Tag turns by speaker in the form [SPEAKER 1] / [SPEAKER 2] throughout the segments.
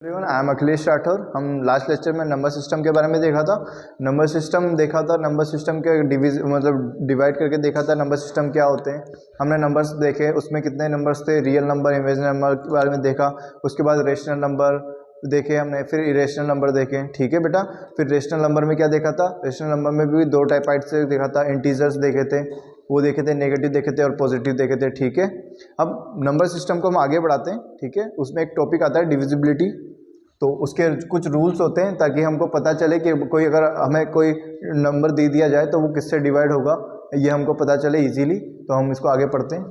[SPEAKER 1] Everyone, I am Akhilesh Rathore. हम last lecture में number system के बारे में देखा था। नंबर सिस्टम देखा था, नंबर सिस्टम के डिवाइड करके देखा था नंबर सिस्टम क्या होते हैं। हमने नंबर्स देखे, उसमें कितने नंबर्स थे, रियल नंबर, इमेजिनरी नंबर के बारे में देखा। उसके बाद रेशनल नंबर देखे हमने, फिर इरेशनल नंबर देखे। ठीक है बेटा। फिर रेशनल नंबर में क्या देखा था, रेशनल नंबर में भी दो टाइप से देखा था। इंटीजर्स देखे थे, वो देखे थे, नेगेटिव देखे थे और पॉजिटिव देखे थे। ठीक है। अब नंबर सिस्टम को हम आगे बढ़ाते हैं। ठीक है। उसमें एक टॉपिक आता है डिविजिबिलिटी। तो उसके कुछ रूल्स होते हैं ताकि हमको पता चले कि कोई अगर हमें कोई नंबर दे दिया जाए तो वो किससे डिवाइड होगा, ये हमको पता चले इजीली। तो हम इसको आगे पढ़ते हैं।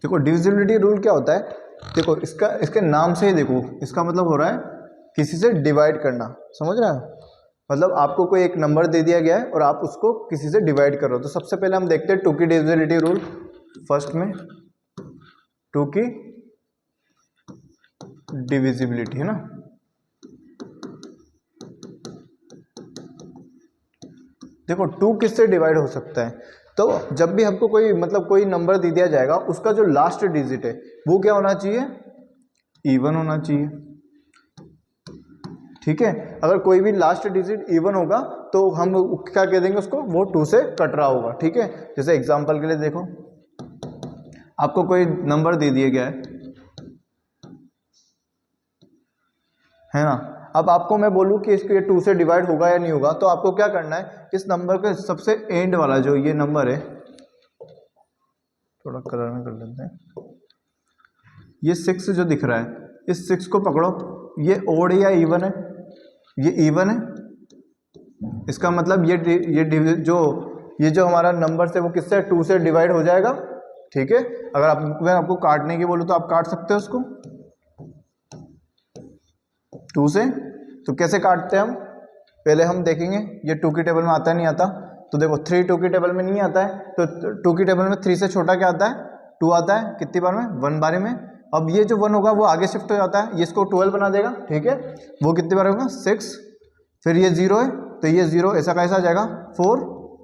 [SPEAKER 1] देखो डिविजिबिलिटी रूल क्या होता है। देखो इसके नाम से ही देखो, इसका मतलब हो रहा है किसी से डिवाइड करना। समझ रहा है? मतलब आपको कोई एक नंबर दे दिया गया है और आप उसको किसी से डिवाइड करो। तो सबसे पहले हम देखते हैं टू की डिविजिबिलिटी रूल। फर्स्ट में टू की डिविजिबिलिटी है ना। देखो टू किससे डिवाइड हो सकता है, तो जब भी हमको कोई कोई नंबर दे दिया जाएगा, उसका जो लास्ट डिजिट है वो क्या होना चाहिए, इवन होना चाहिए। ठीक है। अगर कोई भी लास्ट डिजिट इवन होगा तो हम क्या कह देंगे उसको, वो टू से कट रहा होगा। ठीक है। जैसे एग्जांपल के लिए देखो, आपको कोई नंबर दे दिया गया है ना। अब आपको मैं बोलूं कि इसके टू से डिवाइड होगा या नहीं होगा, तो आपको क्या करना है, इस नंबर के सबसे एंड वाला जो ये नंबर है, थोड़ा कलर में कर लेते हैं, ये 6 जो दिख रहा है, इस 6 को पकड़ो। ये ओड है या इवन है? ये इवन है। इसका मतलब ये जो हमारा नंबर है वो किससे, टू से डिवाइड हो जाएगा। ठीक है। अगर मैं आपको काटने की बोलूँ तो आप काट सकते हो उसको टू से। तो कैसे काटते हैं हम, पहले हम देखेंगे ये टू की टेबल में आता है नहीं आता। तो देखो 3 टू की टेबल में नहीं आता है, तो टू की टेबल में 3 से छोटा क्या आता है, 2 आता है। कितनी बार में, 1 बारी में। अब ये जो 1 होगा वो आगे शिफ्ट हो जाता है, ये इसको 12 बना देगा। ठीक है। वो कितनी बार होगा, 6। फिर ये 0 है तो ये 0 ऐसा कैसा आ जाएगा, 4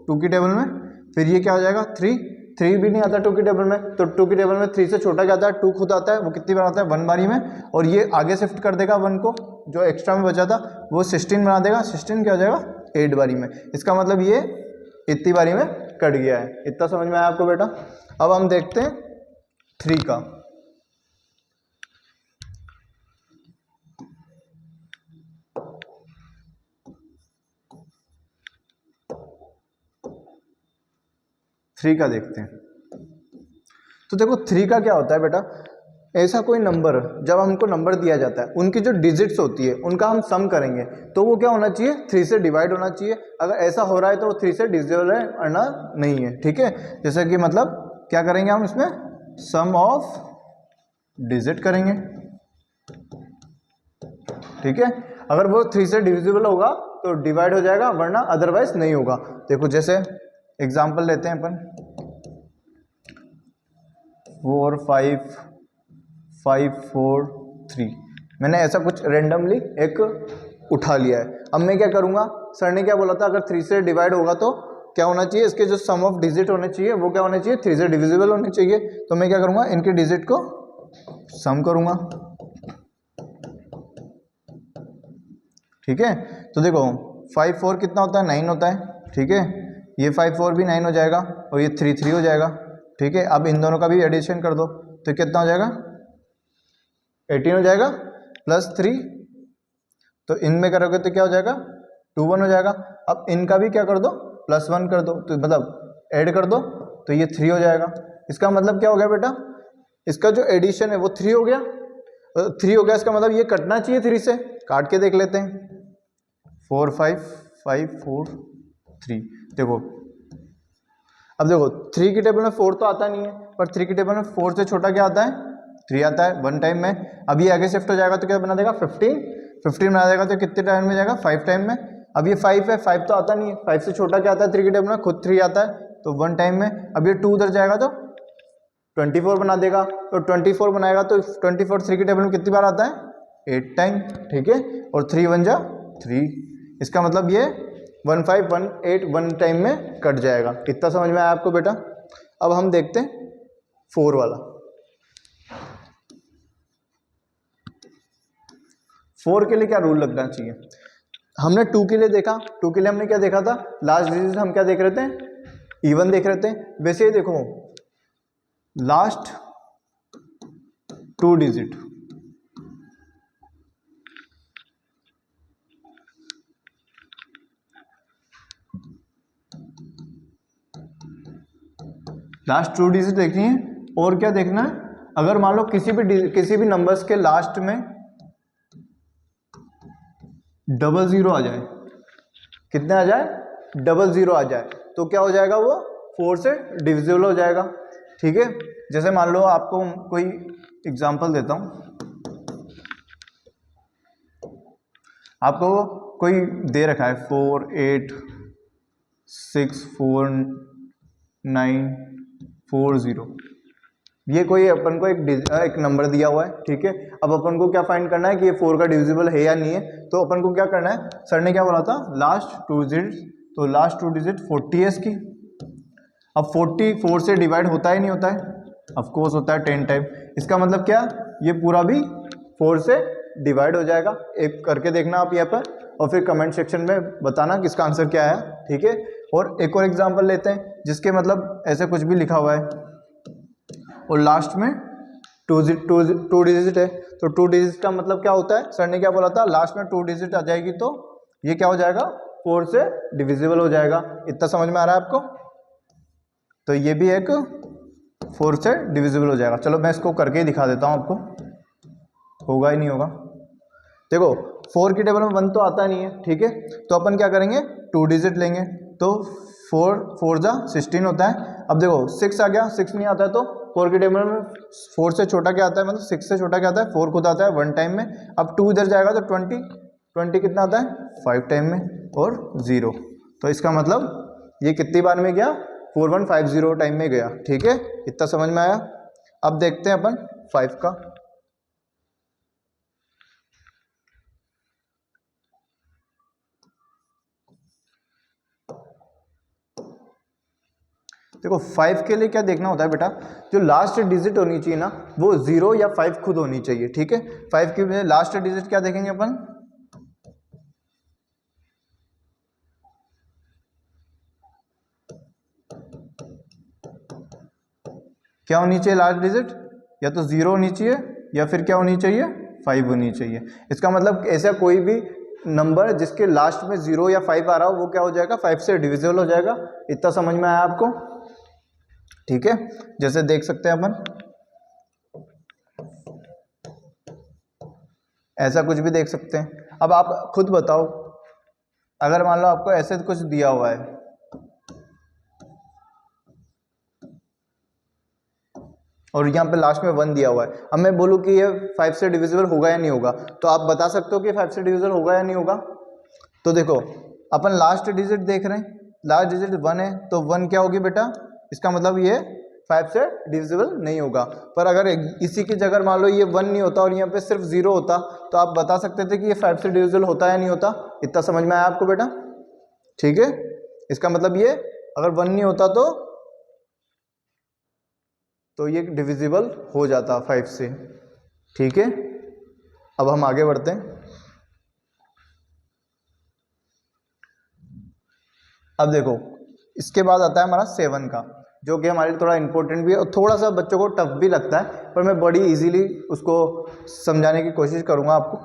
[SPEAKER 1] टू की टेबल में। फिर ये क्या हो जाएगा, 3 भी नहीं आता टू की टेबल में, तो टू की टेबल में 3 से छोटा क्या आता है, 2 खुद आता है। वो कितनी बार आता है, 1 बारी में। और ये आगे शिफ्ट कर देगा 1 को, जो एक्स्ट्रा में बचा था वो 16 बना देगा। 16 क्या हो जाएगा, 8 बारी में। इसका मतलब ये इतनी बारी में कट गया है। इतना समझ में आया आपको बेटा। अब हम देखते हैं 3 का। थ्री का देखते हैं। तो देखो 3 का क्या होता है बेटा, ऐसा कोई नंबर जब हमको नंबर दिया जाता है, उनकी जो डिजिट्स होती है उनका हम सम करेंगे, तो वो क्या होना चाहिए, 3 से डिवाइड होना चाहिए। अगर ऐसा हो रहा है तो वो 3 से डिविजिबल है नहीं है। ठीक है। जैसे कि मतलब क्या करेंगे हम इसमें, सम ऑफ डिजिट करेंगे। ठीक है। अगर वो 3 से डिविजिबल होगा तो डिवाइड हो जाएगा, वरना अदरवाइज नहीं होगा। देखो जैसे एग्जाम्पल लेते हैं अपन, 4 5 5 4 3। मैंने ऐसा कुछ रेंडमली एक उठा लिया है। अब मैं क्या करूंगा, सर ने क्या बोला था, अगर 3 से डिवाइड होगा तो क्या होना चाहिए, इसके जो सम ऑफ डिजिट होने चाहिए वो क्या होने चाहिए, 3 से डिविजिबल होने चाहिए। तो मैं क्या करूंगा, इनके डिजिट को सम करूंगा। ठीक है। तो देखो 5 4 कितना होता है, 9 होता है। ठीक है। ये 5 4 भी 9 हो जाएगा और ये 3 3 हो जाएगा। ठीक है। अब इन दोनों का भी एडिशन कर दो तो कितना हो जाएगा, 18 हो जाएगा, प्लस 3। तो इनमें करोगे तो क्या हो जाएगा, 2 1 हो जाएगा। अब इनका भी क्या कर दो, प्लस 1 कर दो, तो मतलब ऐड कर दो, तो ये 3 हो जाएगा। इसका मतलब क्या हो गया बेटा, इसका जो एडिशन है वो 3 हो गया। 3 हो गया, इसका मतलब ये कटना चाहिए 3 से। काट के देख लेते हैं, 4 5 5 4 3। देखो अब देखो 3 की टेबल में 4 तो आता नहीं है, पर 3 की टेबल में 4 से छोटा क्या आता है, 3 आता है 1 टाइम में। अब ये आगे शिफ्ट हो जाएगा तो क्या बना देगा, 15 बना देगा। तो कितने टाइम में जाएगा, 5 टाइम में। अब ये 5 है, 5 तो आता नहीं है, 5 से छोटा क्या आता है 3 की टेबल में, खुद 3 आता है, तो 1 टाइम में। अब ये 2 उधर जाएगा तो 24 बना देगा, तो 24 बनाएगा तो 24 3 की टेबल में कितनी बार आता है, 8 टाइम। ठीक है। और 3 1 जा 3, इसका मतलब ये 1518 वन टाइम में कट जाएगा। इतना समझ में आया आपको बेटा? अब हम देखते हैं 4 वाला। 4 के लिए क्या रूल लगना चाहिए? हमने 2 के लिए देखा, 2 के लिए हमने क्या देखा था? लास्ट डिजिट हम क्या देख रहे थे? इवन देख रहे थे। वैसे ही देखो लास्ट 2 डिजिट, लास्ट 2 डिजिट देखनी है। और क्या देखना है? अगर मान लो किसी भी नंबर्स के लास्ट में 00 आ जाए, कितने आ जाए? 00 आ जाए, तो क्या हो जाएगा? वो 4 से डिविजिबल हो जाएगा। ठीक है, जैसे मान लो आपको कोई एग्जांपल देता हूं, आपको कोई दे रखा है 4 8 6 4 9 4 0, ये कोई अपन को एक नंबर दिया हुआ है। ठीक है, अब अपन को क्या फाइंड करना है कि ये 4 का डिविजिबल है या नहीं है। तो अपन को क्या करना है? सर ने क्या बोला था? लास्ट 2 डिजिट, तो लास्ट 2 डिजिट 40 है इसकी। अब 40 4 से डिवाइड होता ही नहीं होता है? ऑफ कोर्स होता है 10 टाइम। इसका मतलब क्या? ये पूरा भी 4 से डिवाइड हो जाएगा। एक करके देखना आप यहाँ पर, और फिर कमेंट सेक्शन में बताना कि इसका आंसर क्या है। ठीक है, और एक और एग्जाम्पल लेते हैं जिसके मतलब ऐसे कुछ भी लिखा हुआ है और लास्ट में 2 डिजिट है। तो 2 डिजिट का मतलब क्या होता है? सर ने क्या बोला था? लास्ट में 2 डिजिट आ जाएगी तो ये क्या हो जाएगा? 4 से डिविजिबल हो जाएगा। इतना समझ में आ रहा है आपको? तो ये भी एक 4 से डिविजिबल हो जाएगा। चलो मैं इसको करके ही दिखा देता हूँ आपको, होगा ही नहीं होगा। देखो 4 की टेबल में 1 तो आता नहीं है। ठीक है, तो अपन क्या करेंगे? 2 डिजिट लेंगे, तो 4 जा 16 होता है। अब देखो 6 आ गया, 6 नहीं आता है तो 4 की टेबल में 4 से छोटा क्या आता है? मतलब 6 से छोटा क्या आता है? 4 खुद आता है 1 टाइम में। अब 2 इधर जाएगा तो 20 कितना आता है? 5 टाइम में, और 0। तो इसका मतलब ये कितनी बार में गया? 4150 टाइम में गया। ठीक है, इतना समझ में आया? अब देखते हैं अपन 5 का। देखो 5 के लिए क्या देखना होता है बेटा? जो लास्ट डिजिट होनी चाहिए ना, वो 0 या 5 खुद होनी चाहिए। ठीक है, 5 की लास्ट डिजिट क्या देखेंगे अपन? क्या होनी चाहिए लास्ट डिजिट? या तो 0 होनी चाहिए, या फिर क्या होनी चाहिए? 5 होनी चाहिए। इसका मतलब ऐसा कोई भी नंबर जिसके लास्ट में 0 या 5 आ रहा हो वो क्या हो जाएगा? 5 से डिविजिबल हो जाएगा। इतना समझ में आया आपको? ठीक है, जैसे देख सकते हैं अपन, ऐसा कुछ भी देख सकते हैं। अब आप खुद बताओ, अगर मान लो आपको ऐसे कुछ दिया हुआ है, और यहाँ पे लास्ट में 1 दिया हुआ है, अब मैं बोलूँ कि ये 5 से डिविजिबल होगा या नहीं होगा, तो आप बता सकते हो कि 5 से डिविजिबल होगा या नहीं होगा? तो देखो अपन लास्ट डिजिट देख रहे हैं, लास्ट डिजिट 1 है, तो 1 क्या होगी बेटा? इसका मतलब ये 5 से डिविजिबल नहीं होगा। पर अगर इसी की जगह मान लो ये 1 नहीं होता और यहाँ पे सिर्फ 0 होता, तो आप बता सकते थे कि ये 5 से डिविजिबल होता या नहीं होता। इतना समझ में आया आपको बेटा? ठीक है, इसका मतलब ये अगर 1 नहीं होता तो ये डिविजिबल हो जाता 5 से। ठीक है, अब हम आगे बढ़ते हैं। अब देखो इसके बाद आता है हमारा 7 का, जो कि हमारे लिए थोड़ा इंपॉर्टेंट भी है और थोड़ा सा बच्चों को टफ भी लगता है, पर मैं बड़ी इजीली उसको समझाने की कोशिश करूंगा आपको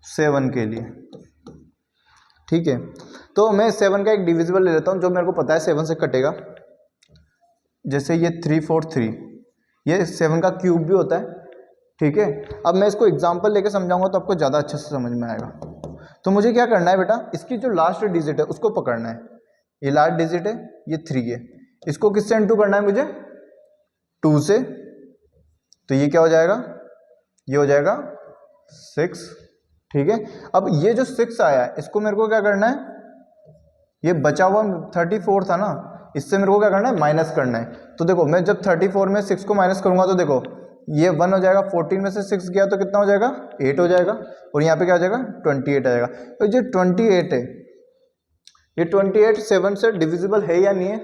[SPEAKER 1] 7 के लिए। ठीक है, तो मैं 7 का एक डिविजिबल ले लेता हूं जो मेरे को पता है 7 से कटेगा। जैसे ये 343, ये 7 का क्यूब भी होता है। ठीक है, अब मैं इसको एग्जाम्पल लेके समझाऊंगा तो आपको ज़्यादा अच्छे से समझ में आएगा। तो मुझे क्या करना है बेटा? इसकी जो लास्ट डिजिट है उसको पकड़ना है। ये लास्ट डिजिट है, ये 3 है, इसको किससे इनटू करना है मुझे? 2 से। तो ये क्या हो जाएगा? ये हो जाएगा 6। ठीक है, अब ये जो 6 आया है इसको मेरे को क्या करना है? ये बचा हुआ 34 था ना, इससे मेरे को क्या करना है? माइनस करना है। तो देखो मैं जब 34 में 6 को माइनस करूंगा तो देखो ये 1 हो जाएगा, 14 में से 6 गया तो कितना हो जाएगा 8 हो जाएगा, और यहाँ पे क्या हो जाएगा 28 आ जाएगा। तो जो 28 है ये 28 7 से डिविजिबल है या नहीं है?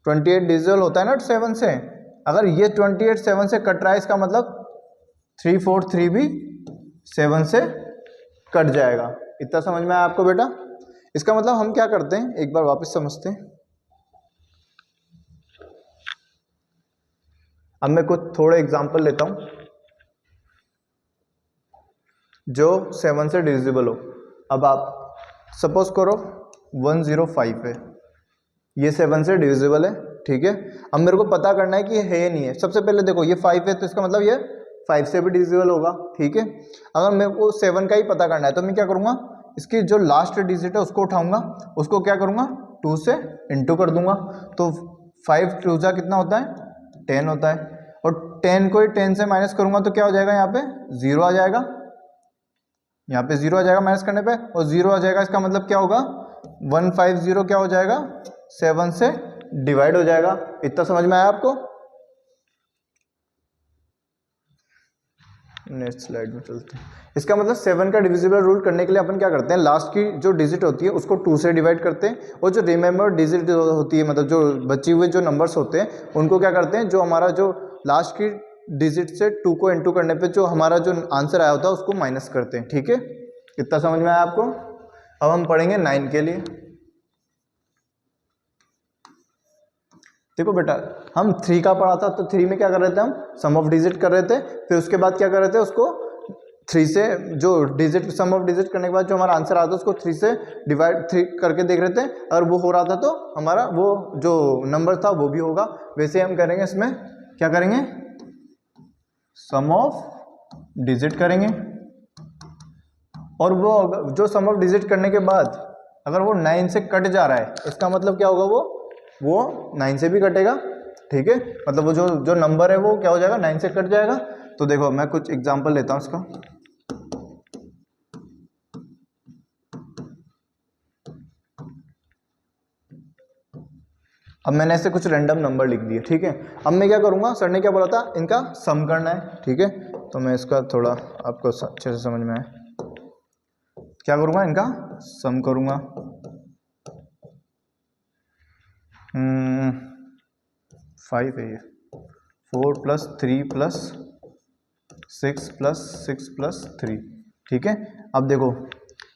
[SPEAKER 1] 28 डिविजिबल होता है ना 7 से। अगर ये 28 7 से कट रहा है इसका मतलब 3 4 3 भी 7 से कट जाएगा। इतना समझ में आया आपको बेटा? इसका मतलब हम क्या करते हैं एक बार वापस समझते हैं। अब मैं कुछ थोड़े एग्जांपल लेता हूं जो 7 से डिविजिबल हो। अब आप सपोज करो 105 है, ये 7 से डिविजिबल है, ठीक है। अब मेरे को पता करना है कि ये है या नहीं है। सबसे पहले देखो ये 5 है तो इसका मतलब ये 5 से भी डिविजिबल होगा, ठीक है। अगर मेरे को 7 का ही पता करना है तो मैं क्या करूँगा, इसकी जो लास्ट डिजिट है उसको उठाऊंगा, उसको क्या करूँगा 2 से इंटू कर दूंगा। तो 5 2 जा कितना होता है 10 होता है, और 10 को ही 10 से माइनस करूँगा तो क्या हो जाएगा यहाँ पे 0 आ जाएगा, यहाँ पे 0 आ जाएगा माइनस करने पे, और 0 आ जाएगा। इसका मतलब क्या होगा 150 क्या हो जाएगा 7 से डिवाइड हो जाएगा। इतना समझ में आया आपको? नेक्स्ट स्लाइड में चलते हैं। इसका मतलब 7 का डिविजिबल रूल करने के लिए अपन क्या करते हैं, लास्ट की जो डिजिट होती है उसको 2 से डिवाइड करते हैं, और जो रिमेंबर डिजिट होती है मतलब जो बची हुए जो नंबर्स होते हैं उनको क्या करते हैं, जो हमारा जो लास्ट की डिजिट से 2 को इंटू करने पे जो हमारा जो आंसर आया होता है उसको माइनस करते हैं, ठीक है। इतना समझ में आया आपको? अब हम पढ़ेंगे 9 के लिए। देखो बेटा हम 3 का पढ़ा था, तो 3 में क्या कर रहे थे हम सम ऑफ डिजिट कर रहे थे, फिर उसके बाद क्या कर रहे थे उसको 3 से जो डिजिट सम ऑफ डिजिट करने के बाद जो हमारा आंसर आता है उसको 3 से डिवाइड 3 करके देख रहे थे, अगर वो हो रहा था तो हमारा वो जो नंबर था वो भी होगा। वैसे हम करेंगे इसमें क्या करेंगे सम ऑफ डिजिट करेंगे, और वो जो सम ऑफ डिजिट करने के बाद अगर वो 9 से कट जा रहा है इसका मतलब क्या होगा वो 9 से भी कटेगा, ठीक है। मतलब वो जो नंबर है वो क्या हो जाएगा 9 से कट जाएगा। तो देखो मैं कुछ एग्जांपल लेता हूं इसका। अब मैंने ऐसे कुछ रैंडम नंबर लिख दिए, ठीक है। अब मैं क्या करूंगा, सर ने क्या बोला था इनका सम करना है, ठीक है। तो मैं इसका थोड़ा आपको अच्छे से समझ में आए, क्या करूंगा इनका सम करूंगा। 5 है ये, 4 + 3 + 6 + 6 + 3, ठीक है। अब देखो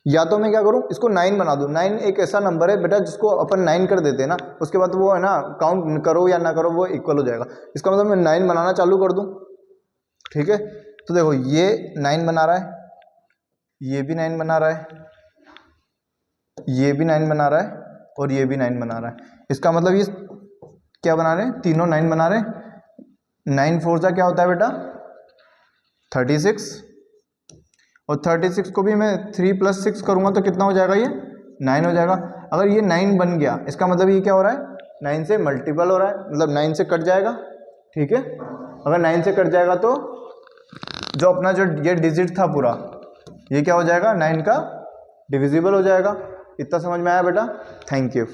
[SPEAKER 1] या तो मैं क्या करूं इसको 9 बना दूं। 9 एक ऐसा नंबर है बेटा जिसको अपन 9 कर देते हैं ना, उसके बाद वो है ना काउंट करो या ना करो वो इक्वल हो जाएगा। इसका मतलब मैं 9 बनाना चालू कर दूं, ठीक है। तो देखो ये 9 बना रहा है, ये भी 9 बना रहा है, ये भी 9 बना रहा है, और ये भी 9 बना रहा है। इसका मतलब ये क्या बना रहे हैं, तीनों 9 बना रहे हैं। 9 4 जा क्या होता है बेटा 36, और 36 को भी मैं 3 + 6 करूंगा तो कितना हो जाएगा ये 9 हो जाएगा। अगर ये 9 बन गया इसका मतलब ये क्या हो रहा है 9 से मल्टीपल हो रहा है, मतलब 9 से कट जाएगा, ठीक है। अगर 9 से कट जाएगा तो जो अपना जो ये डिजिट था पूरा ये क्या हो जाएगा 9 का डिविजिबल हो जाएगा। इतना समझ में आया बेटा? Thank you.